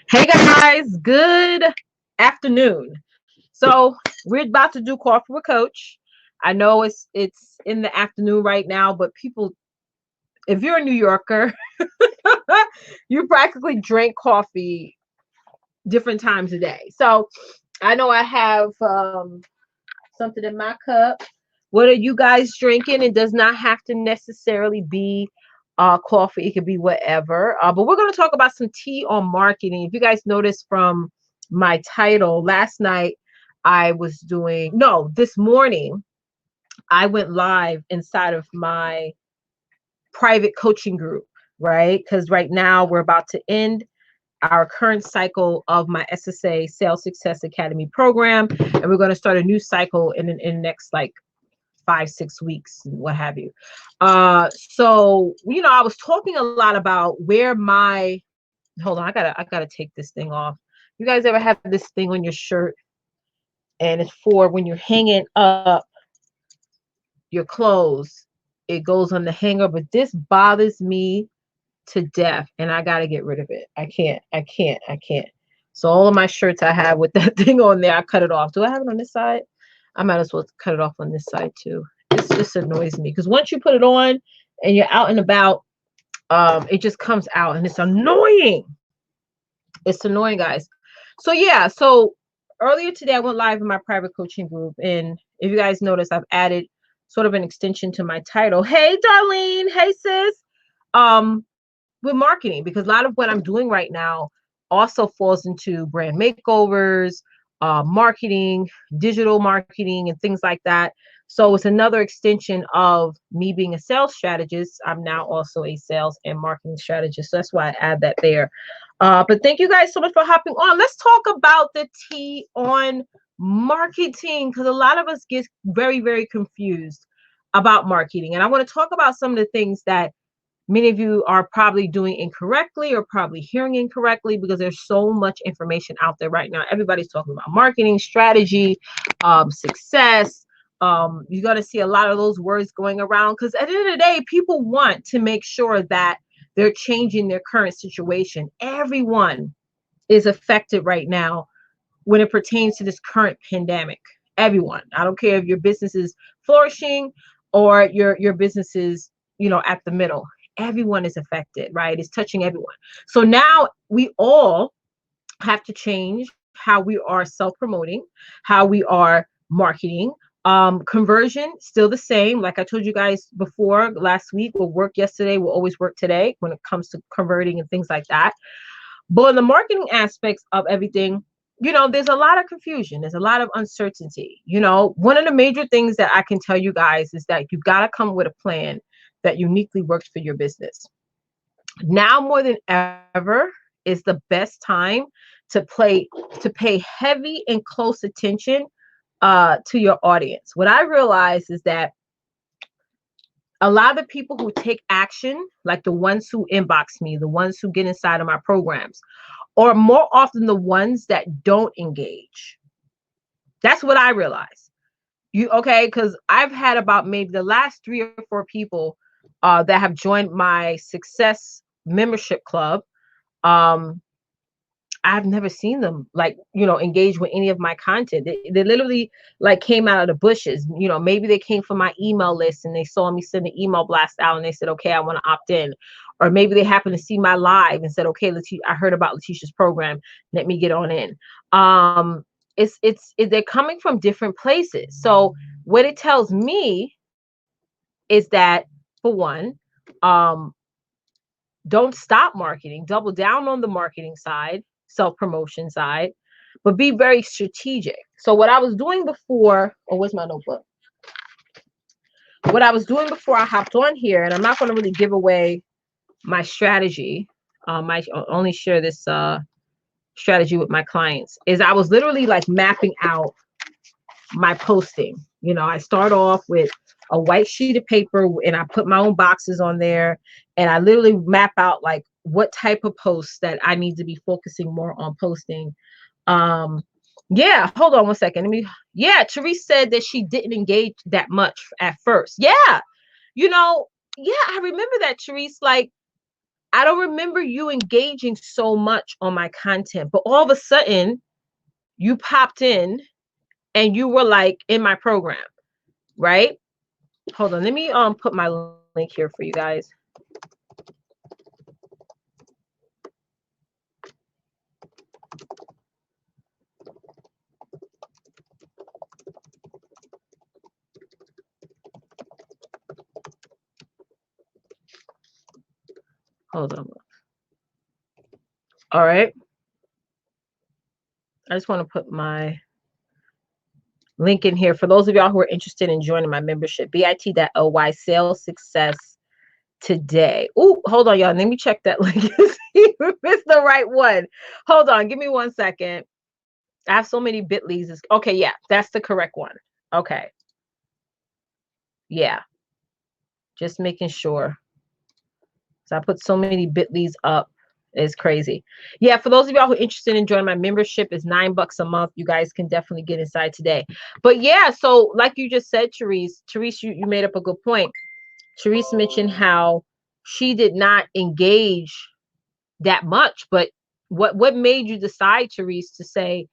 Hey guys, good afternoon. So we're about to do coffee with Coach. I know it's in the afternoon right now, but people, if you're a New Yorker, you practically drink coffee different times a day. So I know I have something in my cup. What are you guys drinking? It does not have to necessarily be coffee. It could be whatever. But we're going to talk about some tea on marketing. If you guys noticed from my title, last night I was doing, no, this morning I went live inside of my private coaching group, right? Because right now we're about to end our current cycle of my SSA Sales Success Academy program, and we're going to start a new cycle in the next like 5 6 weeks, what have you. So I was talking a lot about where my hold on, I gotta take this thing off. You guys ever have this thing on your shirt and it's for when you're hanging up your clothes, it goes on the hanger, but this bothers me to death and I gotta get rid of it. I can't. So all of my shirts I have with that thing on there, I cut it off. Do I have it on this side? I might as well cut it off on this side too. This just annoys me because once you put it on and you're out and about, it just comes out and it's annoying. It's annoying, guys. So yeah, so earlier today I went live in my private coaching group, and if you guys notice, I've added sort of an extension to my title. Hey, Darlene. Hey, sis. With marketing, because a lot of what I'm doing right now also falls into brand makeovers, marketing, digital marketing, and things like that. So it's another extension of me being a sales strategist. I'm now also a sales and marketing strategist. So that's why I add that there. But thank you guys so much for hopping on. Let's talk about the tea on marketing because a lot of us get very, very confused about marketing. And I want to talk about some of the things that many of you are probably doing incorrectly or probably hearing incorrectly because there's so much information out there right now. Everybody's talking about marketing strategy, success. You're going to see a lot of those words going around because at the end of the day, people want to make sure that they're changing their current situation. Everyone is affected right now when it pertains to this current pandemic. Everyone. I don't care if your business is flourishing or your business is, at the middle. Everyone is affected, right? It's touching everyone. So now we all have to change how we are self-promoting, how we are marketing. Conversion still the same. Like I told you guys before last week, will work yesterday, will always work today when it comes to converting and things like that. But in the marketing aspects of everything, there's a lot of confusion. There's a lot of uncertainty. One of the major things that I can tell you guys is that you've got to come with a plan that uniquely works for your business. Now more than ever is the best time to pay heavy and close attention to your audience. What I realize is that a lot of the people who take action, like the ones who inbox me, the ones who get inside of my programs, are more often the ones that don't engage. That's what I realize. Okay? Because I've had about maybe the last 3 or 4 people that have joined my success membership club. Um, I've never seen them engage with any of my content. They literally like came out of the bushes. Maybe they came from my email list and they saw me send an email blast out and they said, okay, I want to opt in. Or maybe they happened to see my live and said, okay, I heard about Leticia's program. Let me get on in. They're coming from different places. So what it tells me is that, for one, um, don't stop marketing, double down on the marketing side, self-promotion side, but be very strategic. So what I was doing before, oh, where's my notebook? What I was doing before I hopped on here, and I'm not going to really give away my strategy. I only share this strategy with my clients, is I was literally like mapping out my posting. I start off with a white sheet of paper and I put my own boxes on there and I literally map out like what type of posts that I need to be focusing more on posting. Yeah, hold on one second. Therese said that she didn't engage that much at first. Yeah, yeah, I remember that, Therese. Like I don't remember you engaging so much on my content, but all of a sudden you popped in and you were like in my program, right? Hold on, let me put my link here for you guys. Hold on. All right. I just want to put my link in here for those of y'all who are interested in joining my membership. bit.ly sales success today. Oh, hold on, y'all. Let me check that link and see if it's the right one. Hold on. Give me 1 second. I have so many bit.lys. Okay, yeah, that's the correct one. Okay. Yeah. Just making sure. So I put so many bit.lys up. It's crazy. Yeah, for those of y'all who are interested in joining my membership, it's $9 a month. You guys can definitely get inside today. But yeah, so like you just said, Therese, you made up a good point. Therese mentioned how she did not engage that much, but what made you decide, Therese, to say,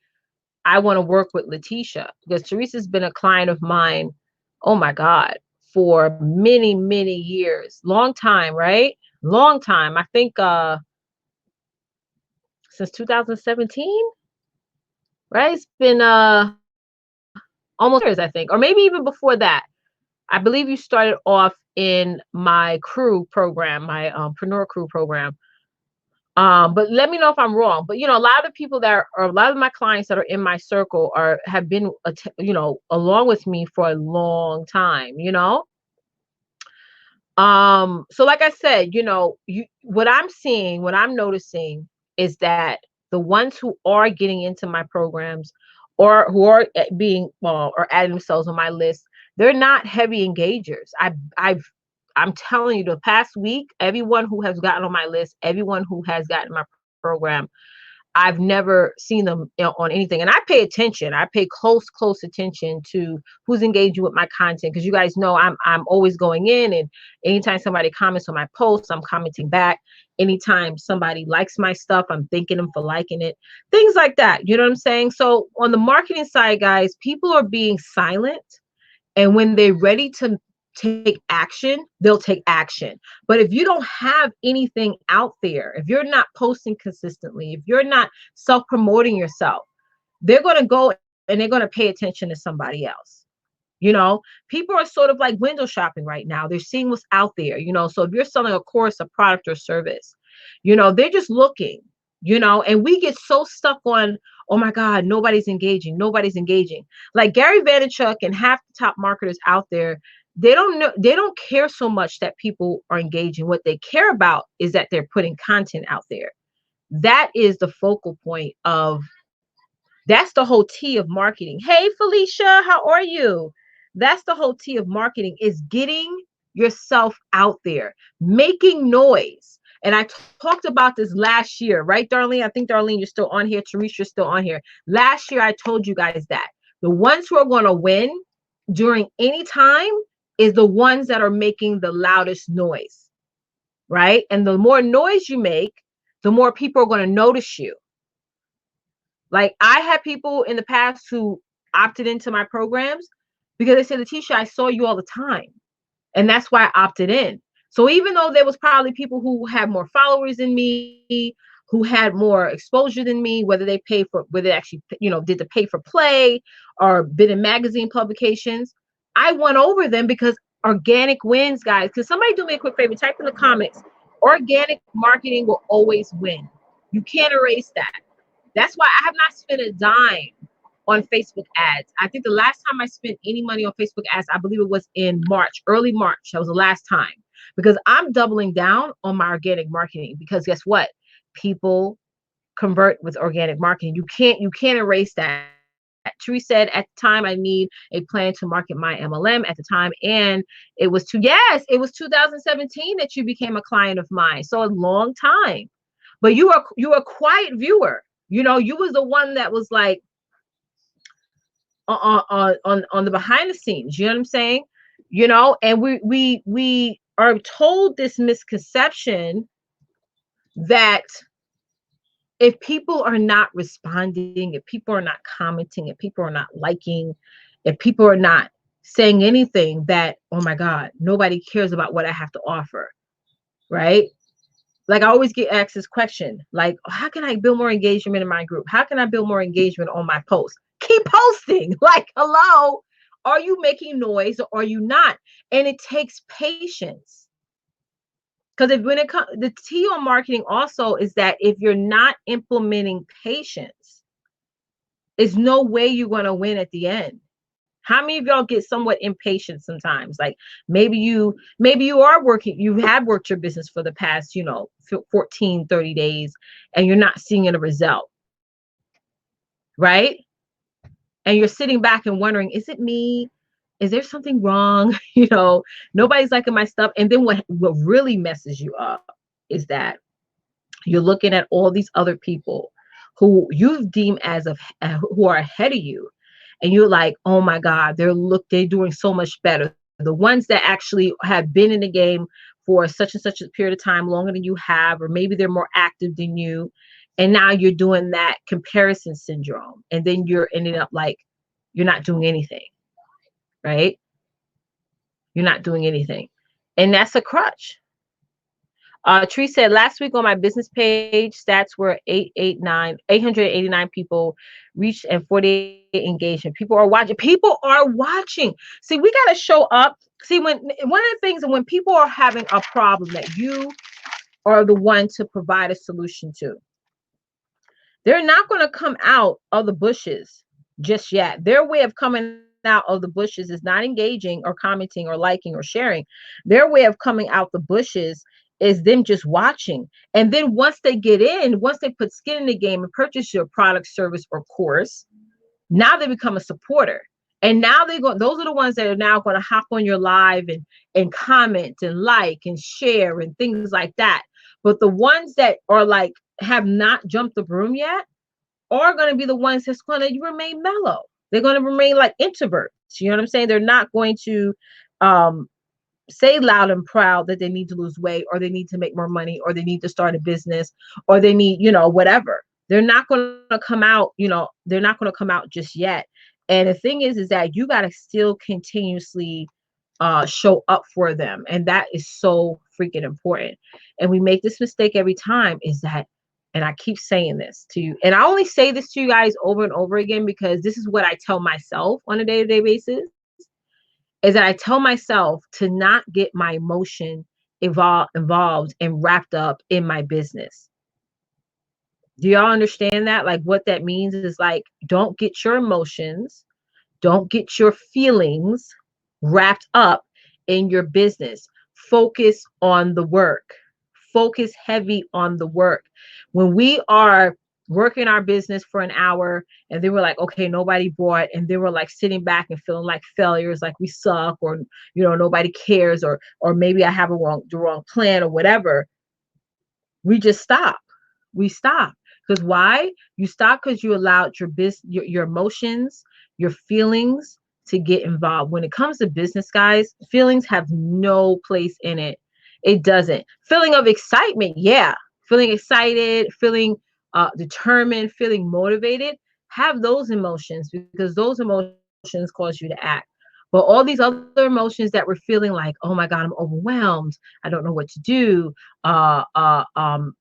I want to work with Leticia? Because Therese has been a client of mine, oh my God, for many, many years. Long time, right? Long time. I think since 2017, right? It's been almost 2 years, I think, or maybe even before that. I believe you started off in my crew program, my preneur crew program. But let me know if I'm wrong. But a lot of the people a lot of my clients that are in my circle have been, along with me for a long time. So like I said, what I'm seeing, what I'm noticing is that the ones who are getting into my programs or who are or adding themselves on my list, they're not heavy engagers. I'm telling you, the past week, everyone who has gotten on my list, everyone who has gotten my program, I've never seen them on anything. And I pay attention. I pay close attention to who's engaging with my content, because you guys know I'm always going in, and anytime somebody comments on my posts, I'm commenting back. Anytime somebody likes my stuff, I'm thanking them for liking it. Things like that. You know what I'm saying? So on the marketing side, guys, people are being silent. And when they're ready to take action, they'll take action. But if you don't have anything out there, if you're not posting consistently, if you're not self-promoting yourself, they're going to go and they're going to pay attention to somebody else. People are sort of like window shopping right now. They're seeing what's out there. So if you're selling a course, a product, or service, they're just looking, and we get so stuck on, oh my God, nobody's engaging. Nobody's engaging. Like Gary Vaynerchuk and half the top marketers out there, they don't care so much that people are engaging. What they care about is that they're putting content out there. That is the focal point that's the whole T of marketing. Hey, Felicia, how are you? That's the whole T of marketing, is getting yourself out there, making noise. And I talked about this last year, right, Darlene? I think, Darlene, you're still on here. Teresa, you're still on here. Last year, I told you guys that the ones who are going to win during any time is the ones that are making the loudest noise, right? And the more noise you make, the more people are going to notice you. Like, I had people in the past who opted into my programs because they said, Leticia, I saw you all the time. And that's why I opted in. So even though there was probably people who had more followers than me, who had more exposure than me, whether they actually, did the pay for play or been in magazine publications, I won over them because organic wins, guys. Can somebody do me a quick favor? Type in the comments. Organic marketing will always win. You can't erase that. That's why I have not spent a dime on Facebook ads. I think the last time I spent any money on Facebook ads, I believe it was in March, early March. That was the last time, because I'm doubling down on my organic marketing, because guess what? People convert with organic marketing. You can't erase that. Therese said, at the time, I need a plan to market my MLM at the time. And it was 2017 that you became a client of mine. So a long time. But you are a quiet viewer. You was the one that was like on the behind the scenes. You know what I'm saying? And we are told this misconception that if people are not responding, if people are not commenting, if people are not liking, if people are not saying anything, that, oh my God, nobody cares about what I have to offer, right? Like I always get asked this question, like, how can I build more engagement in my group? How can I build more engagement on my posts? Keep posting. Like, hello, are you making noise or are you not? And it takes patience. Because if when it comes, the T on marketing also is that if you're not implementing patience, there's no way you're going to win at the end. How many of y'all get somewhat impatient sometimes? Like maybe you are working, you have worked your business for the past, 14, 30 days, and you're not seeing a result, right? And you're sitting back and wondering, is it me? Is there something wrong? Nobody's liking my stuff. And then what really messes you up is that you're looking at all these other people who you've deemed who are ahead of you, and you're like, oh my God, they're doing so much better. The ones that actually have been in the game for such and such a period of time, longer than you have, or maybe they're more active than you, and now you're doing that comparison syndrome, and then you're ending up like you're not doing anything, right? You're not doing anything, and that's a crutch. Tree said, last week on my business page, stats were 889 people reached and 48 engagement. People are watching. People are watching. See, we got to show up. See, when one of the things, when people are having a problem that you are the one to provide a solution to, they're not going to come out of the bushes just yet. Their way of coming out of the bushes is not engaging or commenting or liking or sharing. Their way of coming out the bushes is them just watching. And then once they get in, once they put skin in the game and purchase your product, service, or course, now they become a supporter. And now those are the ones that are now going to hop on your live and comment and like and share and things like that. But the ones that are like have not jumped the broom yet are going to be the ones that's going to remain mellow. They're going to remain like introverts. You know what I'm saying? They're not going to um, say loud and proud that they need to lose weight, or they need to make more money, or they need to start a business, or they need, whatever. They're not going to come out, they're not going to come out just yet. And the thing is that you got to still continuously show up for them. And that is so freaking important. And we make this mistake every time, is that, and I keep saying this to you, and I only say this to you guys over and over again because this is what I tell myself on a day-to-day basis, is that I tell myself to not get my emotion involved and wrapped up in my business. Do y'all understand that? Like what that means is like, don't get your emotions, don't get your feelings wrapped up in your business. Focus on the work. Focus heavy on the work. When we are working our business for an hour and then we're like, okay, nobody bought, and then we're like sitting back and feeling like failures, like we suck, or nobody cares, or maybe I have the wrong plan or whatever, we just stop. We stop. Because why? You stop because you allowed your emotions, your feelings to get involved. When it comes to business, guys, feelings have no place in it. It doesn't. Feeling of excitement, yeah. Feeling excited, feeling determined, feeling motivated, have those emotions, because those emotions cause you to act. But all these other emotions that we're feeling like, oh my God, I'm overwhelmed, I don't know what to do, uh, uh, um,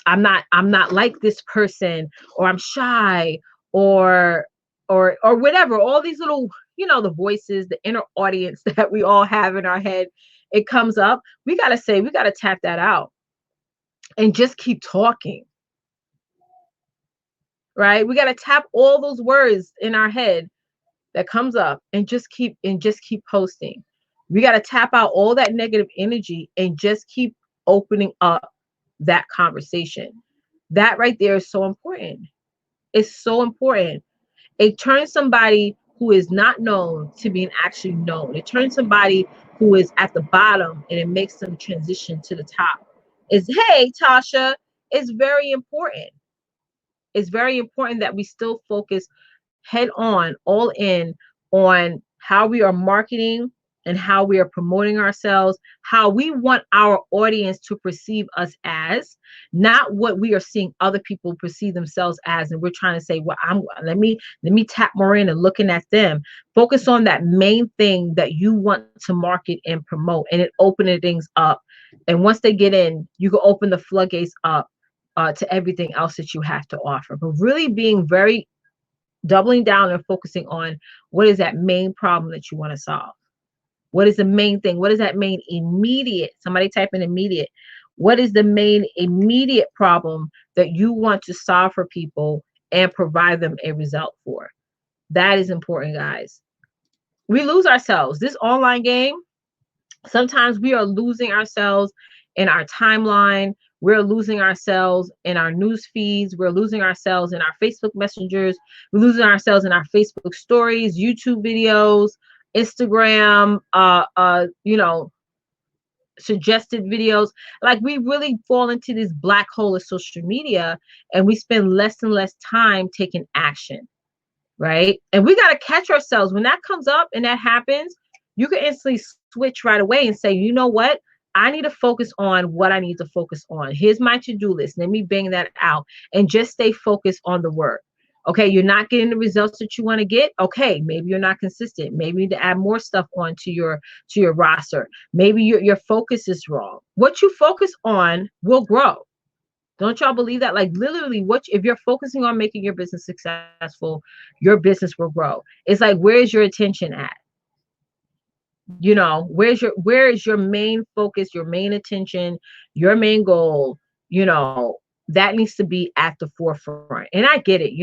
I'm not like this person, or I'm shy, or or whatever. All these little, the voices, the inner audience that we all have in our head, it comes up. We gotta tap that out and just keep talking, right? We gotta tap all those words in our head that comes up and just keep posting. We gotta tap out all that negative energy and just keep opening up that conversation. That right there is so important. It's so important. It turns somebody who is not known to being actually known. It turns somebody who is at the bottom and it makes them transition to the top. Is, hey, Tasha, it's very important. It's very important that we still focus head on, all in, on how we are marketing and how we are promoting ourselves, how we want our audience to perceive us as, not what we are seeing other people perceive themselves as. And we're trying to say, well, let me tap more in and looking at them. Focus on that main thing that you want to market and promote, and it opening things up. And once they get in, you can open the floodgates up to everything else that you have to offer. But really being very doubling down and focusing on what is that main problem that you want to solve. What is the main thing? What is that main immediate? Somebody type in immediate. What is the main immediate problem that you want to solve for people and provide them a result for? That is important, guys. We lose ourselves. This online game, sometimes we are losing ourselves in our timeline. We're losing ourselves in our news feeds. We're losing ourselves in our Facebook messengers. We're losing ourselves in our Facebook stories, YouTube videos, Instagram, suggested videos. Like, we really fall into this black hole of social media, and we spend less and less time taking action. Right. And we got to catch ourselves when that comes up and that happens. You can instantly switch right away and say, you know what? I need to focus on what I need to focus on. Here's my to-do list. Let me bang that out and just stay focused on the work. Okay, you're not getting the results that you want to get. Okay, maybe you're not consistent. Maybe you need to add more stuff onto your roster. Maybe your focus is wrong. What you focus on will grow. Don't y'all believe that? Like, literally, if you're focusing on making your business successful, your business will grow. It's like, where's your attention at? Where is your main focus, your main attention, your main goal? That needs to be at the forefront. And I get it,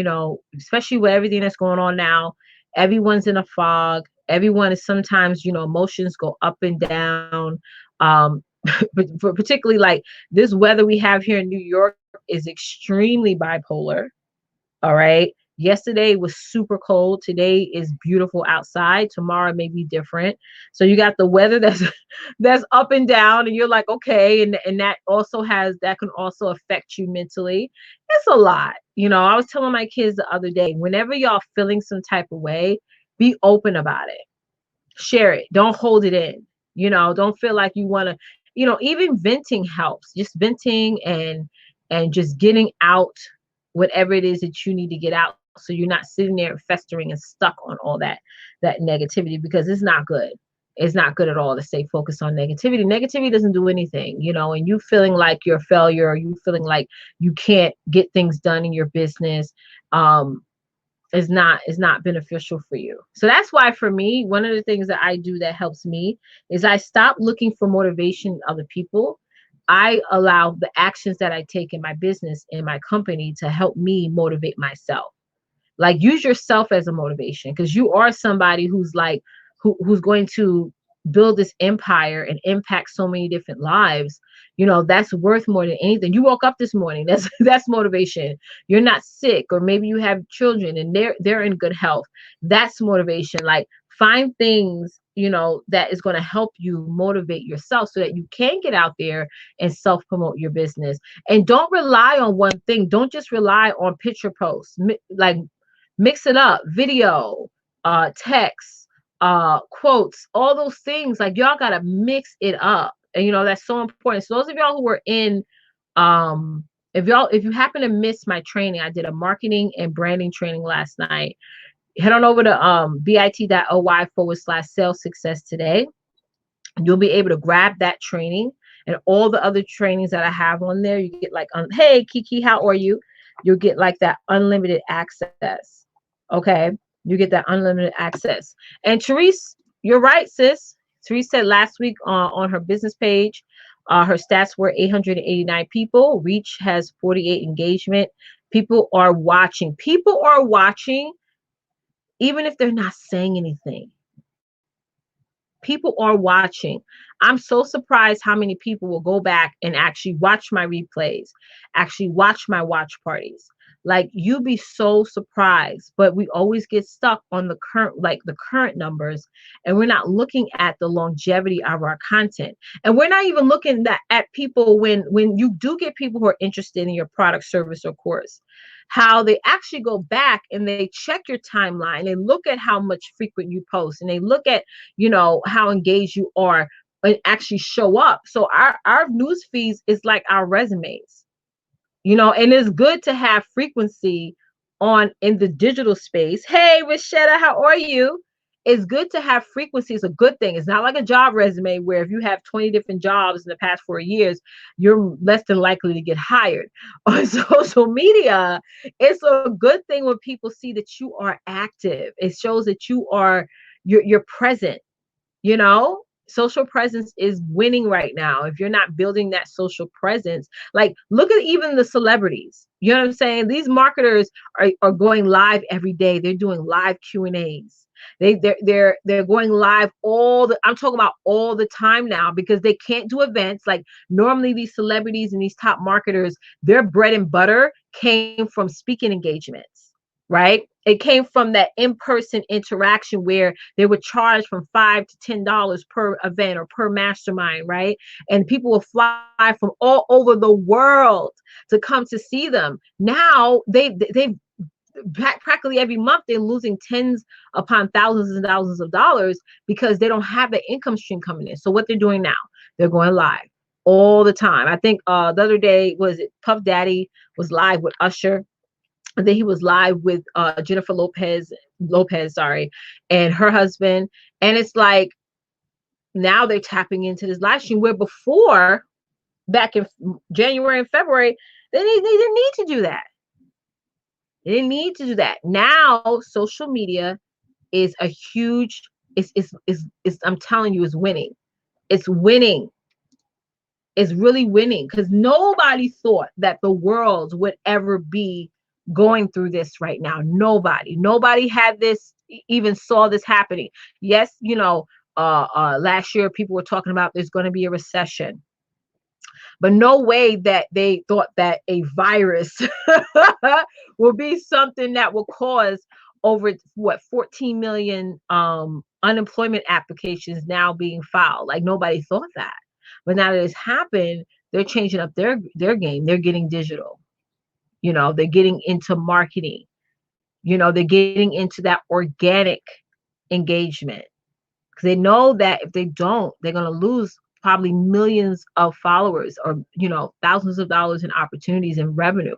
especially with everything that's going on now. Everyone's in a fog. Everyone is sometimes, emotions go up and down. But particularly, like, this weather we have here in New York is extremely bipolar. All right. Yesterday was super cold. Today is beautiful outside. Tomorrow may be different. So you got the weather that's that's up and down, and you're like, okay, and that can also affect you mentally. It's a lot. I was telling my kids the other day, whenever y'all feeling some type of way, be open about it. Share it. Don't hold it in. Don't feel like you want to, even venting helps. Just venting and just getting out whatever it is that you need to get out, so you're not sitting there festering and stuck on all that negativity, because it's not good. It's not good at all to stay focused on negativity. Negativity doesn't do anything, and you feeling like you're a failure, or you feeling like you can't get things done in your business, is not beneficial for you. So that's why, for me, one of the things that I do that helps me is I stop looking for motivation in other people. I allow the actions that I take in my business, in my company, to help me motivate myself. Like, use yourself as a motivation, because you are somebody who's like, who's going to build this empire and impact so many different lives. That's worth more than anything. You woke up this morning. That's motivation. You're not sick, or maybe you have children and they're in good health. That's motivation. Like, find things, that is going to help you motivate yourself, so that you can get out there and self-promote your business. And don't rely on one thing. Don't just rely on picture posts. Like, mix it up. Video, text, quotes, all those things. Like, y'all got to mix it up. And that's so important. So those of y'all who are in, if you happen to miss my training, I did a marketing and branding training last night. Head on over to bit.ly/sales success today. You'll be able to grab that training and all the other trainings that I have on there. You get like, hey Kiki, how are you? You'll get like that unlimited access. Okay, you get that unlimited access. And Therese, you're right, sis. Therese said last week on her business page, her stats were 889 people. Reach has 48 engagement. People are watching. People are watching, even if they're not saying anything. People are watching. I'm so surprised how many people will go back and actually watch my replays, actually watch my watch parties. Like, you'd be so surprised. But we always get stuck on the current numbers, and we're not looking at the longevity of our content. And we're not even looking at people when you do get people who are interested in your product, service, or course. how they actually go back and they check your timeline. They look at how much frequent you post, and they look at, how engaged you are, and actually show up. So our news feeds is like our resumes, and it's good to have frequency on in the digital space. Hey, Rashetta, how are you? It's good to have frequency. It's a good thing. It's not like a job resume where if you have 20 different jobs in the past 4 years, you're less than likely to get hired. On social media, it's a good thing when people see that you are active. It shows that you're present. Social presence is winning right now. If you're not building that social presence, like look at even the celebrities. You know what I'm saying? These marketers are going live every day. They're doing live Q&As. They're going live I'm talking about all the time now, because they can't do events. Like normally these celebrities and these top marketers, their bread and butter came from speaking engagements, right? It came from that in-person interaction where they would charge from $5 to $10 per event or per mastermind, right? And people will fly from all over the world to come to see them. Now they've practically every month they're losing tens upon thousands and thousands of dollars because they don't have the income stream coming in. So what they're doing now, they're going live all the time. I think the other day, was it Puff Daddy was live with Usher, and then he was live with Jennifer Lopez, sorry, and her husband. And it's like now they're tapping into this live stream, where before, back in January and February, they didn't need to do that. They didn't need to do that. Now social media is a huge, I'm telling you, is winning. It's winning. Is really winning, because nobody thought that the world would ever be going through this right now. Nobody had this, even saw this happening. Yes, last year people were talking about there's going to be a recession, but no way that they thought that a virus will be something that will cause over 14 million unemployment applications now being filed. Like nobody thought that. But now that it's happened, they're changing up their game. They're getting digital. They're getting into marketing. They're getting into that organic engagement, because they know that if they don't, they're going to lose probably millions of followers, or thousands of dollars in opportunities and revenue.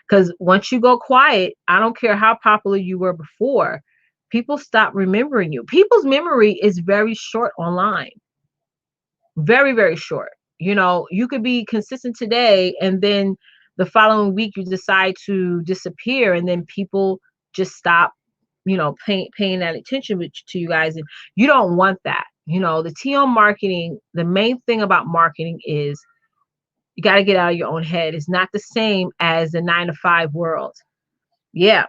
Because once you go quiet, I don't care how popular you were before, people stop remembering you. People's memory is very short online. Very, very short. You could be consistent today, and then the following week you decide to disappear, and then people just stop, paying that attention to you guys. And you don't want that. The TM marketing, the main thing about marketing is you got to get out of your own head. It's not the same as the 9 to 5 world. Yeah.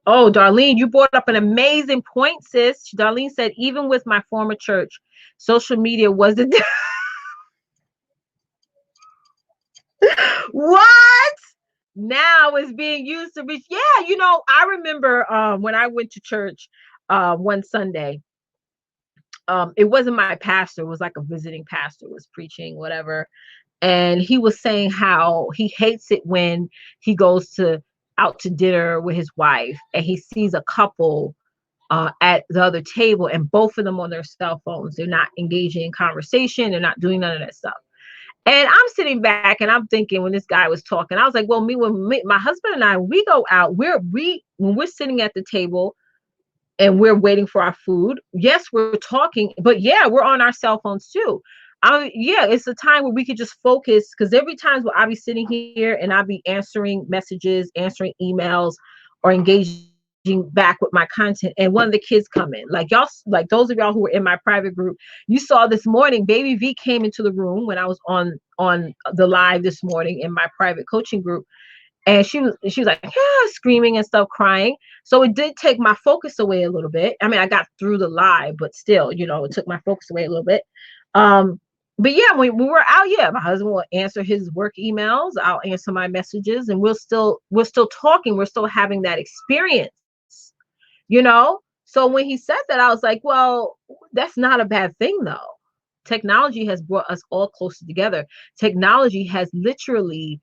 Oh, Darlene, you brought up an amazing point, sis. Darlene said, even with my former church, social media was the what? Now is being used to reach. Yeah, I remember when I went to church one Sunday. It wasn't my pastor, it was like a visiting pastor was preaching, whatever. And he was saying how he hates it when he goes out to dinner with his wife and he sees a couple at the other table, and both of them on their cell phones. They're not engaging in conversation. They're not doing none of that stuff. And I'm sitting back and I'm thinking, when this guy was talking, I was like, well, my husband and I, we go out, when we're sitting at the table and we're waiting for our food, yes, we're talking, but yeah, we're on our cell phones too. Yeah, it's a time where we could just focus, because every time where I'll be sitting here and I'll be answering messages, answering emails, or engaging back with my content, and one of the kids come in. Like y'all, like those of y'all who were in my private group, you saw this morning, baby V came into the room when I was on the live this morning in my private coaching group. And she was like, yeah, screaming and stuff, crying. So it did take my focus away a little bit. I mean, I got through the live, but still, it took my focus away a little bit. But yeah, when we were out, yeah, my husband will answer his work emails. I'll answer my messages, and we're still talking. We're still having that experience. So when he said that, I was like, well, that's not a bad thing, though. Technology has brought us all closer together. Technology has literally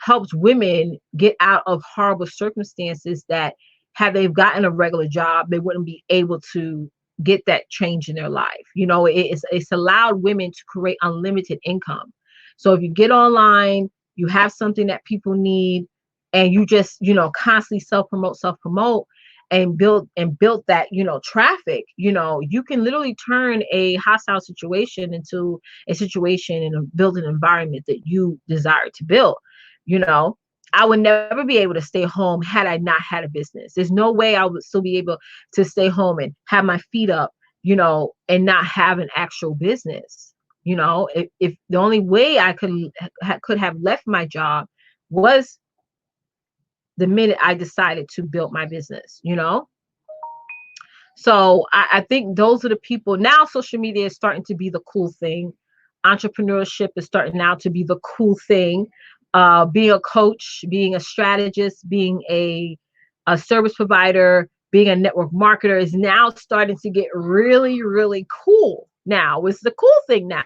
helps women get out of horrible circumstances that had they've gotten a regular job, they wouldn't be able to get that change in their life. It's allowed women to create unlimited income. So if you get online, you have something that people need, and you just, constantly self promote and build that, traffic, you can literally turn a hostile situation into a situation and build an environment that you desire to build. You know, I would never be able to stay home had I not had a business. There's no way I would still be able to stay home and have my feet up, and not have an actual business. If the only way I could have left my job was the minute I decided to build my business. So I think those are the people. Now social media is starting to be the cool thing. Entrepreneurship is starting now to be the cool thing. Being a coach, being a strategist, being a service provider, being a network marketer is now starting to get really, really cool. Now it's the cool thing now.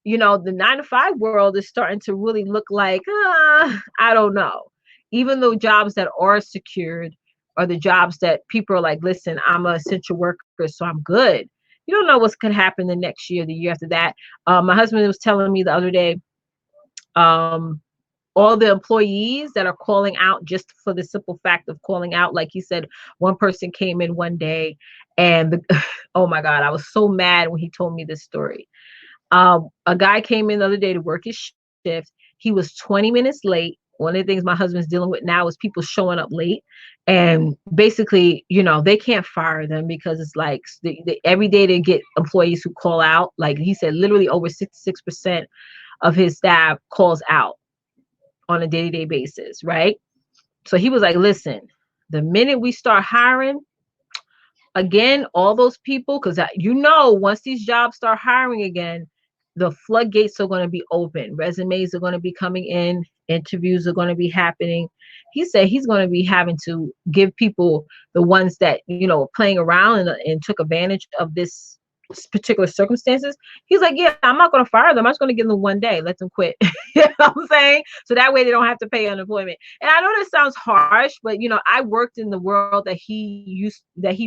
The 9 to 5 world is starting to really look like, I don't know. Even though jobs that are secured are the jobs that people are like, listen, I'm an essential worker, so I'm good. You don't know what's going to happen the next year, the year after that. My husband was telling me the other day, um, all the employees that are calling out just for the simple fact of calling out. Like he said, one person came in one day and oh my God, I was so mad when he told me this story. A guy came in the other day to work his shift. He was 20 minutes late. One of the things my husband's dealing with now is people showing up late. And basically, they can't fire them because it's like every day they get employees who call out. Like he said, literally over 66% of his staff calls out on a day-to-day basis, right? So he was like, listen, the minute we start hiring, again, all those people, because once these jobs start hiring again, the floodgates are going to be open. Resumes are going to be coming in. Interviews are going to be happening. He said he's going to be having to give people, the ones that, playing around and took advantage of this particular circumstances. He's like, yeah, I'm not going to fire them. I'm just going to give them one day, let them quit. You know what I'm saying? So that way they don't have to pay unemployment. And I know that sounds harsh, but I worked in the world that he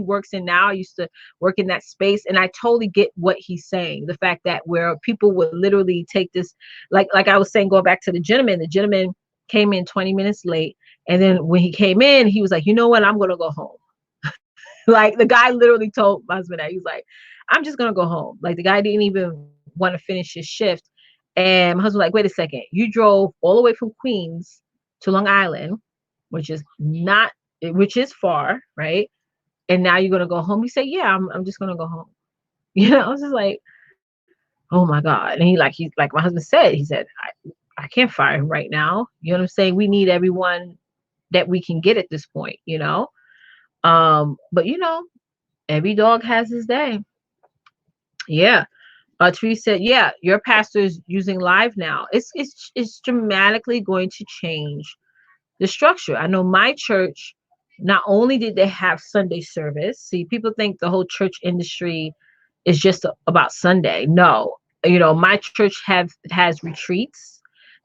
works in now. I used to work in that space, and I totally get what he's saying. The fact that where people would literally take this, like I was saying, going back to the gentleman came in 20 minutes late. And then when he came in, he was like, you know what? I'm going to go home. Like the guy literally told my husband that he was like, I'm just going to go home. Like the guy didn't even want to finish his shift. And my husband was like, wait a second, you drove all the way from Queens to Long Island, which is not, which is far, right? And now you're going to go home. He said, yeah, I'm just going to go home. I was just like, oh my God. And he's like my husband said, he said, I can't fire him right now. You know what I'm saying? We need everyone that we can get at this point. But every dog has his day. Yeah. Therese said, yeah, your pastor is using live now. It's dramatically going to change the structure. I know my church, not only did they have Sunday service. See, people think the whole church industry is just about Sunday. No, my church has retreats.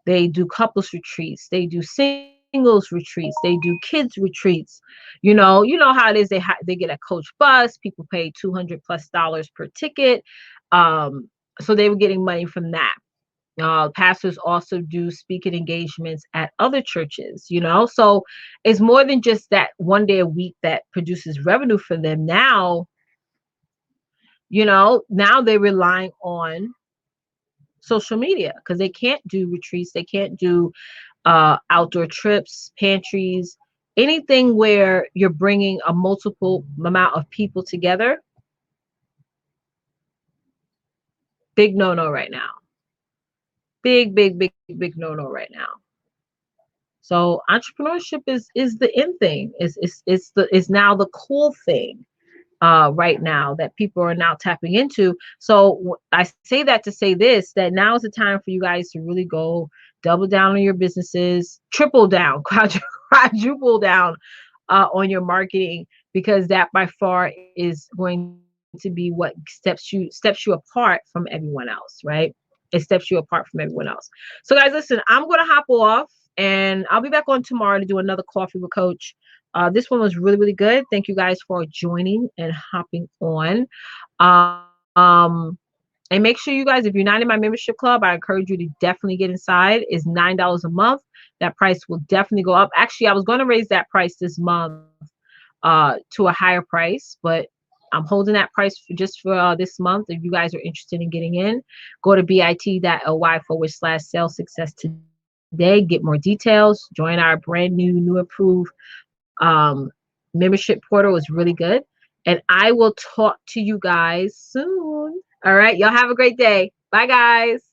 They do couples retreats. They do singles retreats. They do kids retreats. You know how it is. They get a coach bus. People pay $200+ per ticket. So they were getting money from that. Pastors also do speaking engagements at other churches. So it's more than just that one day a week that produces revenue for them. Now they're relying on social media because they can't do retreats. They can't do outdoor trips, pantries, anything where you're bringing a multiple amount of people together. Big no-no right now. Big, big, big, big no-no right now. So entrepreneurship is the in thing. It's now the cool thing right now that people are now tapping into. So I say that to say this, that now is the time for you guys to really go double down on your businesses, triple down, quadruple down on your marketing, because that by far is going to be what steps you apart from everyone else, right? It steps you apart from everyone else. So guys, listen, I'm going to hop off. And I'll be back on tomorrow to do another coffee with Coach. This one was really, really good. Thank you guys for joining and hopping on. Um, and make sure you guys, if you're not in my membership club, I encourage you to definitely get inside. It's $9 a month. That price will definitely go up. Actually, I was going to raise that price this month to a higher price, but I'm holding that price for just for this month. If you guys are interested in getting in, go to bit.ly/sales success today. Get more details. Join our brand new improved um, membership portal. Is really good. And I will talk to you guys soon. All right. Y'all have a great day. Bye, guys.